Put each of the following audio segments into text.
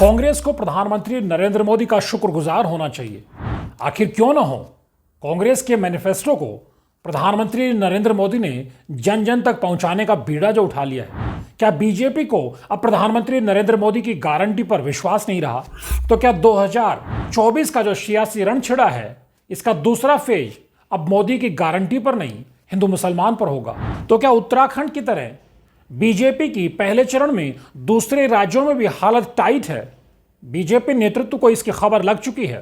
कांग्रेस को प्रधानमंत्री नरेंद्र मोदी का शुक्रगुजार होना चाहिए। आखिर क्यों ना हो, कांग्रेस के मैनिफेस्टो को प्रधानमंत्री नरेंद्र मोदी ने जन जन तक पहुंचाने का बीड़ा जो उठा लिया है। क्या बीजेपी को अब प्रधानमंत्री नरेंद्र मोदी की गारंटी पर विश्वास नहीं रहा? तो क्या 2024 का जो सियासी रण छिड़ा है, इसका दूसरा फेज अब मोदी की गारंटी पर नहीं, हिंदू मुसलमान पर होगा? तो क्या उत्तराखंड की तरह बीजेपी की पहले चरण में दूसरे राज्यों में भी हालत टाइट है? बीजेपी नेतृत्व को इसकी खबर लग चुकी है।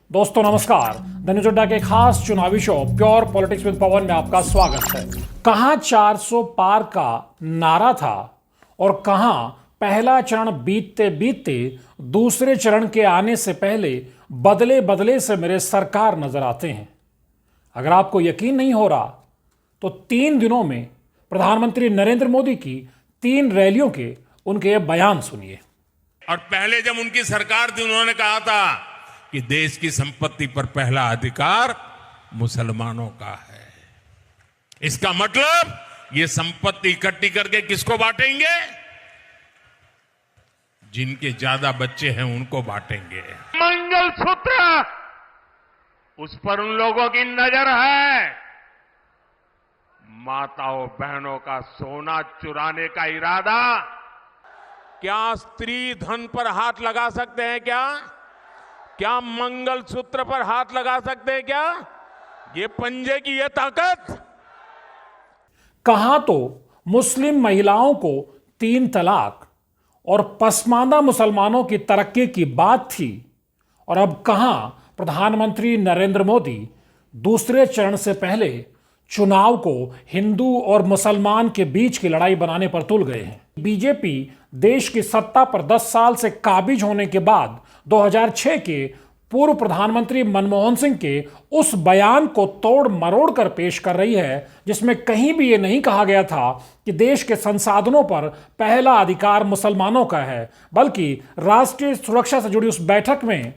दोस्तों नमस्कार, द न्यूज अड्डा के खास चुनावी शो प्योर पॉलिटिक्स विद पवन में आपका स्वागत है। कहां 400 पार का नारा था और कहां पहला चरण बीतते बीतते दूसरे चरण के आने से पहले बदले बदले से मेरे सरकार नजर आते हैं। अगर आपको यकीन नहीं हो रहा तो 3 दिनों में प्रधानमंत्री नरेंद्र मोदी की 3 रैलियों के उनके ये बयान सुनिए। और पहले जब उनकी सरकार थी, उन्होंने कहा था कि देश की संपत्ति पर पहला अधिकार मुसलमानों का है। इसका मतलब ये संपत्ति इकट्ठी करके किसको बांटेंगे? जिनके ज्यादा बच्चे हैं उनको बांटेंगे। मंगलसूत्र, उस पर उन लोगों की नजर है। माताओं बहनों का सोना चुराने का इरादा। क्या स्त्री धन पर हाथ लगा सकते हैं? क्या मंगलसूत्र पर हाथ लगा सकते हैं? क्या ये पंजे की ये ताकत? कहां तो मुस्लिम महिलाओं को 3 तलाक और पसमानदा मुसलमानों की तरक्की की बात थी, और अब कहां प्रधानमंत्री नरेंद्र मोदी दूसरे चरण से पहले चुनाव को हिंदू और मुसलमान के बीच की लड़ाई बनाने पर तुल गए हैं। बीजेपी देश की सत्ता पर 10 साल से काबिज होने के बाद 2006 के पूर्व प्रधानमंत्री मनमोहन सिंह के उस बयान को तोड़ मरोड़ कर पेश कर रही है, जिसमें कहीं भी ये नहीं कहा गया था कि देश के संसाधनों पर पहला अधिकार मुसलमानों का है, बल्कि राष्ट्रीय सुरक्षा से जुड़ी उस बैठक में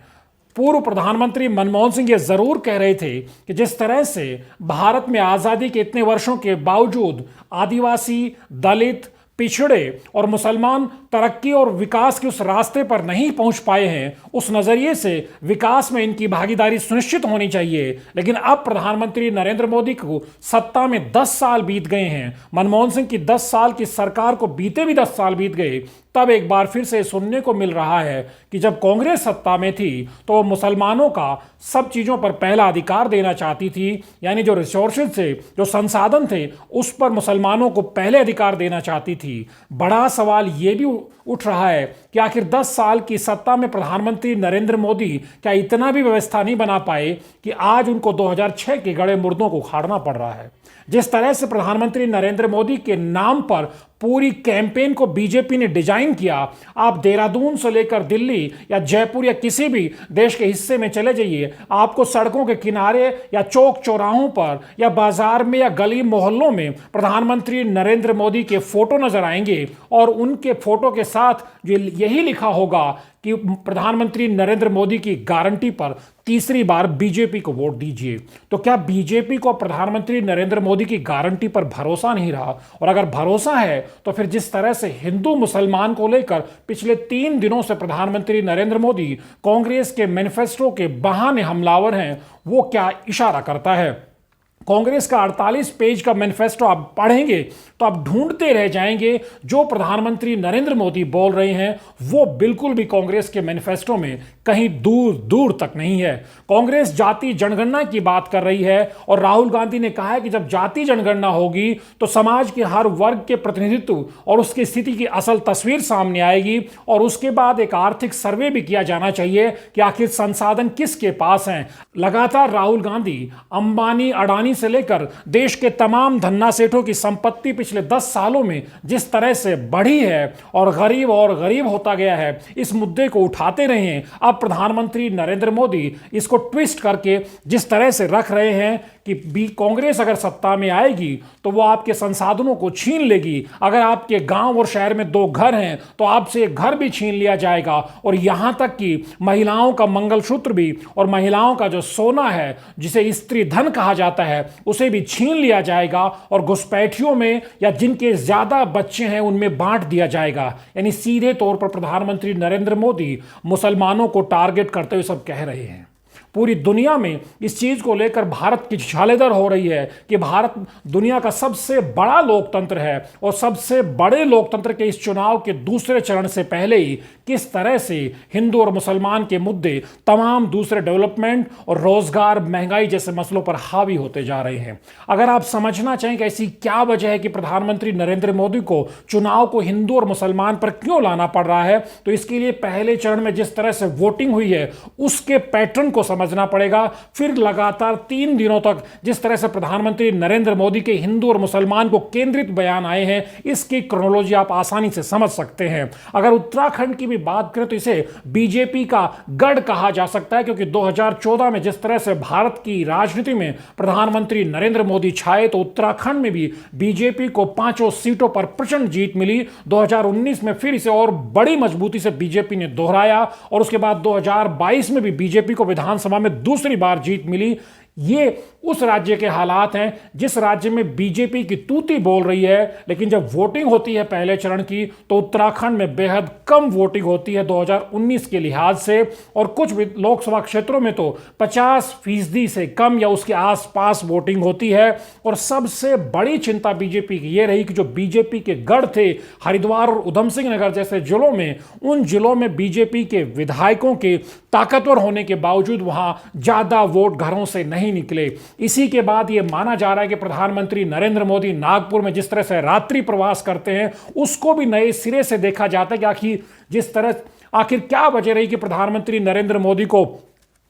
पूर्व प्रधानमंत्री मनमोहन सिंह ये जरूर कह रहे थे कि जिस तरह से भारत में आजादी के इतने वर्षों के बावजूद आदिवासी, दलित, पिछड़े और मुसलमान तरक्की और विकास के उस रास्ते पर नहीं पहुंच पाए हैं, उस नजरिए से विकास में इनकी भागीदारी सुनिश्चित होनी चाहिए। लेकिन अब प्रधानमंत्री नरेंद्र मोदी को सत्ता में 10 साल बीत गए हैं। मनमोहन सिंह की 10 साल की सरकार को बीते भी 10 साल बीत गए। तब एक बार फिर से सुनने को मिल रहा है कि जब कांग्रेस सत्ता में थी तो वो मुसलमानों का सब चीजों पर पहला अधिकार देना चाहती थी, यानी जो रिसोर्सेज थे, जो संसाधन थे, उस पर मुसलमानों को पहले अधिकार देना चाहती थी। बड़ा सवाल ये भी उठ रहा है कि आखिर 10 साल की सत्ता में प्रधानमंत्री नरेंद्र मोदी क्या इतना भी व्यवस्था नहीं बना पाए कि आज उनको 2006 के गड़े मुर्दों को उखाड़ना पड़ रहा है। जिस तरह से प्रधानमंत्री नरेंद्र मोदी के नाम पर पूरी कैंपेन को बीजेपी ने डिजाइन किया, आप देहरादून से लेकर दिल्ली या जयपुर या किसी भी देश के हिस्से में चले जाइए, आपको सड़कों के किनारे या चौक चौराहों पर या बाजार में या गली मोहल्लों में प्रधानमंत्री नरेंद्र मोदी के फोटो नजर आएंगे, और उनके फोटो के साथ यही लिखा होगा कि प्रधानमंत्री नरेंद्र मोदी की गारंटी पर तीसरी बार बीजेपी को वोट दीजिए। तो क्या बीजेपी को प्रधानमंत्री नरेंद्र मोदी की गारंटी पर भरोसा नहीं रहा? और अगर भरोसा है तो फिर जिस तरह से हिंदू मुसलमान को लेकर पिछले 3 दिनों से प्रधानमंत्री नरेंद्र मोदी कांग्रेस के मैनिफेस्टो के बहाने हमलावर हैं, वो क्या इशारा करता है? कांग्रेस का 48 पेज का मैनिफेस्टो आप पढ़ेंगे तो आप ढूंढते रह जाएंगे जो प्रधानमंत्री नरेंद्र मोदी बोल रहे हैं वो बिल्कुल भी कांग्रेस के मैनिफेस्टो में कहीं दूर दूर तक नहीं है। कांग्रेस जाति जनगणना की बात कर रही है, और राहुल गांधी ने कहा है कि जब जाति जनगणना होगी तो समाज के हर वर्ग के प्रतिनिधित्व और उसकी स्थिति की असल तस्वीर सामने आएगी, और उसके बाद एक आर्थिक सर्वे भी किया जाना चाहिए कि आखिर संसाधन किसके पास हैं। लगातार राहुल गांधी अंबानी, अडानी से लेकर देश के तमाम धन्ना सेठों की संपत्ति पिछले 10 सालों में जिस तरह से बढ़ी है और गरीब होता गया है, इस मुद्दे को उठाते रहे हैं। अब प्रधानमंत्री नरेंद्र मोदी इसको ट्विस्ट करके जिस तरह से रख रहे हैं कि कांग्रेस अगर सत्ता में आएगी तो वो आपके संसाधनों को छीन लेगी। अगर आपके गांव और शहर में 2 घर हैं तो आपसे एक घर भी छीन लिया जाएगा, और यहां तक कि महिलाओं का मंगलसूत्र भी और महिलाओं का जो सोना है, जिसे स्त्री धन कहा जाता है, उसे भी छीन लिया जाएगा और घुसपैठियों में या जिनके ज्यादा बच्चे हैं उनमें बांट दिया जाएगा। यानी सीधे तौर पर प्रधानमंत्री नरेंद्र मोदी मुसलमानों को टारगेट करते हुए सब कह रहे हैं। पूरी दुनिया में इस चीज को लेकर भारत की छालेदर हो रही है कि भारत दुनिया का सबसे बड़ा लोकतंत्र है और सबसे बड़े लोकतंत्र के इस चुनाव के दूसरे चरण से पहले ही किस तरह से हिंदू और मुसलमान के मुद्दे तमाम दूसरे डेवलपमेंट और रोजगार, महंगाई जैसे मसलों पर हावी होते जा रहे हैं। अगर आप समझना चाहें कि ऐसी क्या वजह है कि प्रधानमंत्री नरेंद्र मोदी को चुनाव को हिंदू और मुसलमान पर क्यों लाना पड़ रहा है, तो इसके लिए पहले चरण में जिस तरह से वोटिंग हुई है उसके पैटर्न को समझना पड़ेगा। फिर लगातार 3 दिनों तक जिस तरह से प्रधानमंत्री नरेंद्र मोदी के हिंदू और मुसलमान को केंद्रित बयान आए हैं, इसकी क्रोनोलॉजी आप आसानी से समझ सकते हैं। अगर उत्तराखंड की भी बात करें तो इसे बीजेपी का गढ़ कहा जा सकता है, क्योंकि 2014 में जिस तरह से भारत की राजनीति में प्रधानमंत्री नरेंद्र मोदी छाए तो उत्तराखंड में भी बीजेपी को 5 सीटों पर प्रचंड जीत मिली। 2019 में फिर इसे और बड़ी मजबूती से बीजेपी ने दोहराया और उसके बाद 2022 में भी बीजेपी को विधानसभा में दूसरी बार जीत मिली। ये उस राज्य के हालात हैं जिस राज्य में बीजेपी की तूती बोल रही है, लेकिन जब वोटिंग होती है पहले चरण की तो उत्तराखंड में बेहद कम वोटिंग होती है 2019 के लिहाज से, और कुछ लोकसभा क्षेत्रों में तो 50% से कम या उसके आसपास वोटिंग होती है। और सबसे बड़ी चिंता बीजेपी की यह रही कि जो बीजेपी के गढ़ थे हरिद्वार और उधम सिंह नगर जैसे जिलों में, उन जिलों में बीजेपी के विधायकों के ताकतवर होने के बावजूद वहां ज्यादा वोट घरों से नहीं निकले। इसी के बाद यह माना जा रहा है कि प्रधानमंत्री नरेंद्र मोदी नागपुर में जिस तरह से रात्रि प्रवास करते हैं उसको भी नए सिरे से देखा जाता है कि आखिर क्या वजह रही कि प्रधानमंत्री नरेंद्र मोदी को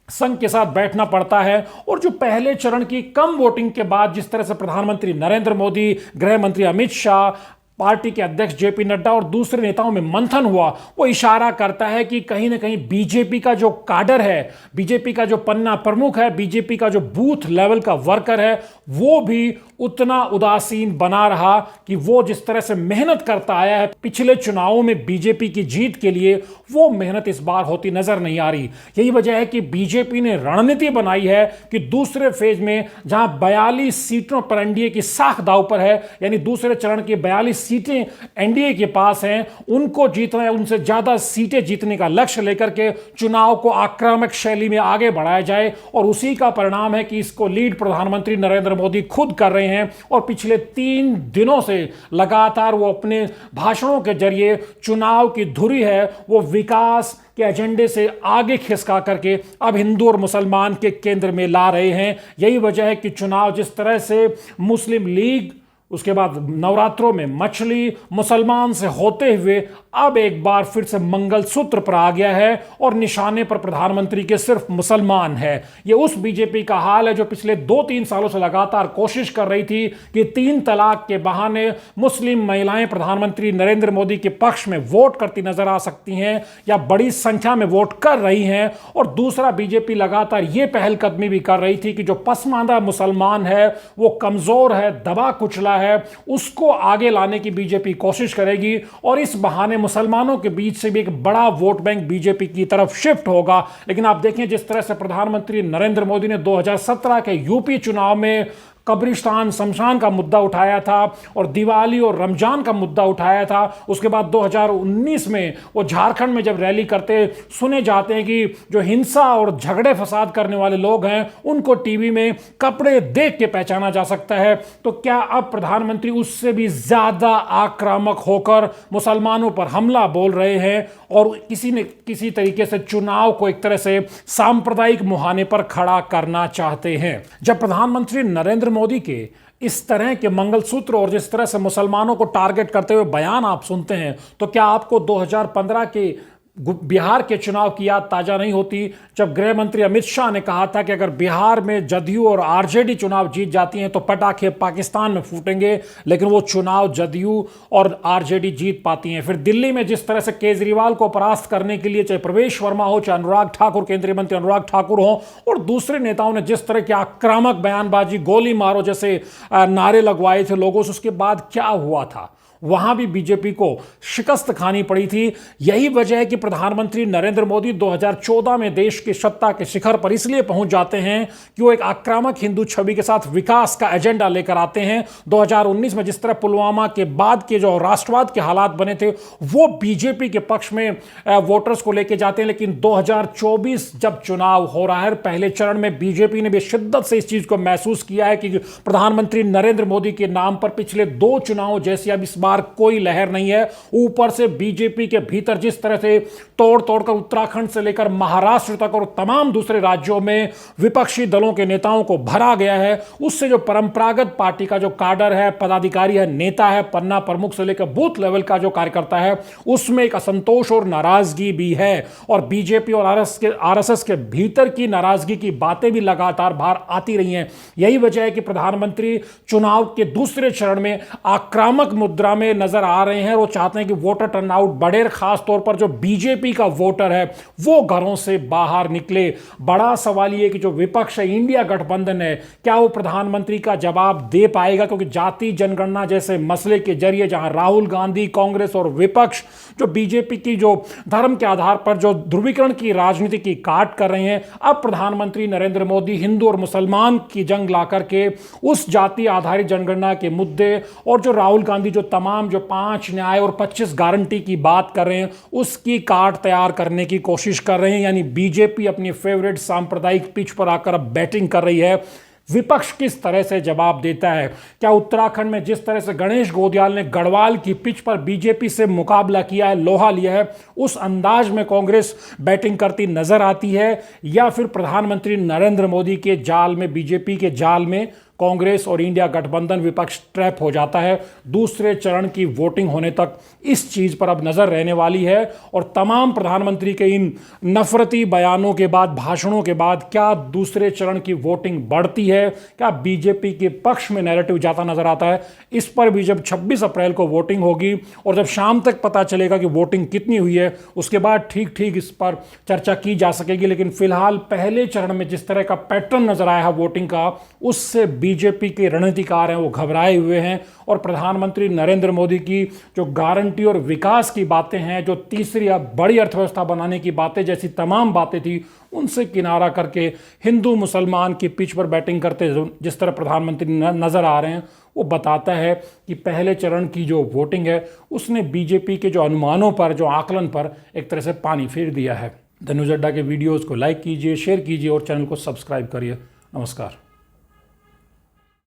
संघ के साथ बैठना पड़ता है। और जो पहले चरण की कम वोटिंग के बाद जिस तरह से प्रधानमंत्री नरेंद्र मोदी, गृह मंत्री अमित शाह, पार्टी के अध्यक्ष जेपी नड्डा और दूसरे नेताओं में मंथन हुआ, वो इशारा करता है कि कहीं ना कहीं बीजेपी का जो काडर है, बीजेपी का जो पन्ना प्रमुख है, बीजेपी का जो बूथ लेवल का वर्कर है, वो भी उतना उदासीन बना रहा कि वो जिस तरह से मेहनत करता आया है पिछले चुनावों में बीजेपी की जीत के लिए, वो मेहनत इस बार होती नजर नहीं आ रही। यही वजह है कि बीजेपी ने रणनीति बनाई है कि दूसरे फेज में जहां 42 सीटों पर एनडीए की साख दांव पर है, यानी दूसरे चरण की 42 सीटें एनडीए के पास हैं, उनको जीतना है, उनसे ज्यादा सीटें जीतने का लक्ष्य लेकर के चुनाव को आक्रामक शैली में आगे बढ़ाया जाए। और उसी का परिणाम है कि इसको लीड प्रधानमंत्री नरेंद्र मोदी खुद कर रहे हैं और पिछले 3 दिनों से लगातार वो अपने भाषणों के जरिए चुनाव की धुरी है वो विकास के एजेंडे से आगे खिसका करके अब हिंदू और मुसलमान के केंद्र में ला रहे हैं। यही वजह है कि चुनाव जिस तरह से मुस्लिम लीग, उसके बाद नवरात्रों में मछली, मुसलमान से होते हुए अब एक बार फिर से मंगलसूत्र पर आ गया है और निशाने पर प्रधानमंत्री के सिर्फ मुसलमान है। ये उस बीजेपी का हाल है जो पिछले 2-3 सालों से लगातार कोशिश कर रही थी कि 3 तलाक के बहाने मुस्लिम महिलाएं प्रधानमंत्री नरेंद्र मोदी के पक्ष में वोट करती नजर आ सकती हैं या बड़ी संख्या में वोट कर रही हैं। और दूसरा, बीजेपी लगातार ये पहलकदमी भी कर रही थी कि जो पसमानदा मुसलमान है, वो कमजोर है, दबा कुचला है, उसको आगे लाने की बीजेपी कोशिश करेगी और इस बहाने मुसलमानों के बीच से भी एक बड़ा वोट बैंक बीजेपी की तरफ शिफ्ट होगा। लेकिन आप देखें जिस तरह से प्रधानमंत्री नरेंद्र मोदी ने 2017 के यूपी चुनाव में कब्रिस्तान, शमशान का मुद्दा उठाया था और दिवाली और रमजान का मुद्दा उठाया था, उसके बाद 2019 में वो झारखंड में जब रैली करते सुने जाते हैं कि जो हिंसा और झगड़े फसाद करने वाले लोग हैं उनको टीवी में कपड़े देख के पहचाना जा सकता है। तो क्या अब प्रधानमंत्री उससे भी ज्यादा आक्रामक होकर मुसलमानों पर हमला बोल रहे हैं और किसी न किसी तरीके से चुनाव को एक तरह से सांप्रदायिक मुहाने पर खड़ा करना चाहते हैं? जब प्रधानमंत्री नरेंद्र मोदी के इस तरह के मंगलसूत्र और जिस तरह से मुसलमानों को टारगेट करते हुए बयान आप सुनते हैं तो क्या आपको 2015 के बिहार के चुनाव की याद ताजा नहीं होती, जब गृह मंत्री अमित शाह ने कहा था कि अगर बिहार में जदयू और आरजेडी चुनाव जीत जाती हैं तो पटाखे पाकिस्तान में फूटेंगे, लेकिन वो चुनाव जदयू और आरजेडी जीत पाती हैं। फिर दिल्ली में जिस तरह से केजरीवाल को परास्त करने के लिए चाहे प्रवेश वर्मा हो, चाहे अनुराग ठाकुर, केंद्रीय मंत्री अनुराग ठाकुर हो और दूसरे नेताओं ने जिस तरह की आक्रामक बयानबाजी, गोली मारो जैसे नारे लगवाए थे लोगों से, उसके बाद क्या हुआ था? वहां भी बीजेपी को शिकस्त खानी पड़ी थी। यही वजह है कि प्रधानमंत्री नरेंद्र मोदी 2014 में देश की सत्ता के शिखर पर इसलिए पहुंच जाते हैं कि वो एक आक्रामक हिंदू छवि के साथ विकास का एजेंडा लेकर आते हैं। 2019 में जिस तरह पुलवामा के बाद के जो राष्ट्रवाद के हालात बने थे वो बीजेपी के पक्ष में वोटर्स को लेकर जाते हैं, लेकिन 2024 जब चुनाव हो रहा है, पहले चरण में बीजेपी ने भी शिद्दत से इस चीज को महसूस किया है कि प्रधानमंत्री नरेंद्र मोदी के नाम पर पिछले 2 चुनाव जैसी अब इस बार कोई लहर नहीं है। ऊपर से बीजेपी के भीतर जिस तरह से तोड़ तोड़कर उत्तराखंड से लेकर महाराष्ट्र तक और तमाम दूसरे राज्यों में विपक्षी दलों के नेताओं को भरा गया है, उससे जो परंपरागत पार्टी का जो काडर है, पदाधिकारी है, नेता है, पन्ना प्रमुख से लेकर बूथ लेवल का जो कार्यकर्ता है, उसमें एक असंतोष और नाराजगी भी है। और बीजेपी और आरएसएस के भीतर की नाराजगी की बातें भी लगातार बाहर आती रही हैं। यही वजह है कि प्रधानमंत्री चुनाव के दूसरे चरण में आक्रामक मुद्रा में नजर आ रहे हैं। वो चाहते हैं कि वोटर टर्नआउट बढ़े, खास तौर पर जो बीजेपी का वोटर है वो घरों से बाहर निकले। बड़ा सवाल ये कि जो विपक्ष है, इंडिया गठबंधन है, क्या वो प्रधानमंत्री का जवाब दे पाएगा? क्योंकि जाति जनगणना जैसे मसले के जरिए जहां राहुल गांधी, कांग्रेस और विपक्ष जो बीजेपी की जो धर्म के आधार पर जो ध्रुवीकरण की राजनीति की काट कर रहे हैं, अब प्रधानमंत्री नरेंद्र मोदी हिंदू और मुसलमान की जंग ला करके उस जाति आधारित जनगणना के मुद्दे और जो राहुल गांधी जो तमाम जो 5 न्याय और 25 गारंटी की बात कर रहे हैं उसकी काट तैयार करने की कोशिश कर रहे हैं। यानी बीजेपी अपनी फेवरेट सांप्रदायिक पिच पर आकर अब बैटिंग कर रही है। विपक्ष किस तरह से जवाब देता है? क्या उत्तराखंड में जिस तरह से गणेश गोदियाल ने गढ़वाल की पिच पर बीजेपी से मुकाबला किया है, लोहा लिया है, उस अंदाज में कांग्रेस बैटिंग करती नजर आती है, या फिर प्रधानमंत्री नरेंद्र मोदी के जाल में, बीजेपी के जाल में कांग्रेस और इंडिया गठबंधन विपक्ष ट्रैप हो जाता है? दूसरे चरण की वोटिंग होने तक इस चीज पर अब नजर रहने वाली है। और तमाम प्रधानमंत्री के इन नफरती बयानों के बाद, भाषणों के बाद, क्या दूसरे चरण की वोटिंग बढ़ती है? क्या बीजेपी के पक्ष में नैरेटिव जाता नजर आता है? इस पर भी जब 26 अप्रैल को वोटिंग होगी और जब शाम तक पता चलेगा कि वोटिंग कितनी हुई है, उसके बाद ठीक ठीक इस पर चर्चा की जा सकेगी। लेकिन फिलहाल पहले चरण में जिस तरह का पैटर्न नजर आया है वोटिंग का, उससे बीजेपी के रणनीतिकार हैं वो घबराए हुए हैं। और प्रधानमंत्री नरेंद्र मोदी की जो गारंटी और विकास की बातें हैं, जो तीसरी अब बड़ी अर्थव्यवस्था बनाने की बातें जैसी तमाम बातें थी, उनसे किनारा करके हिंदू मुसलमान की पिच पर बैटिंग करते जिस तरह प्रधानमंत्री नजर आ रहे हैं, वो बताता है कि पहले चरण की जो वोटिंग है उसने बीजेपी के जो अनुमानों पर, जो आकलन पर एक तरह से पानी फेर दिया है। धनुष अड्डा के वीडियोज़ को लाइक कीजिए, शेयर कीजिए और चैनल को सब्सक्राइब करिए। नमस्कार।